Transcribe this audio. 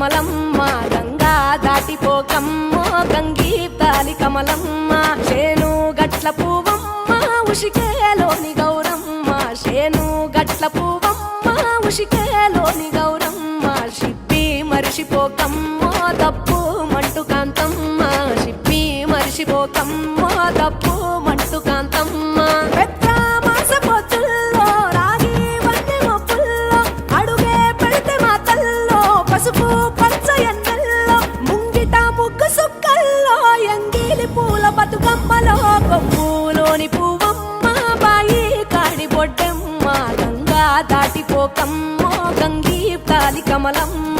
కమలమ్మ గంగా దాటిపోకమ్మో గంగీతాలి కమలమ్మ శేను గట్ల పువ్వమ్మ ఉషికేలోని గౌరమ్మ శేను గట్ల పువ్వమ్మ ఉషికేలోని గౌరమ్మ షిప్పి మరిషిపోకమ్మో దప్పు మంటు కాంతమ్మ షిప్పి మరిషిపోకమ్మో దప్పు మంటు కాంతమ్మ పసుపు పచ్చ ఎండల్లో ముంగిట ముగ్గు సుక్కల్లో ఎంగిలి పూల బతుకమ్మలో కొమ్ములోని పువ్వమ్మ బాయి కాడి బొడ్డమ్మ గంగా దాటిపోకమ్మో గంగీ తాలి కమలమ్మ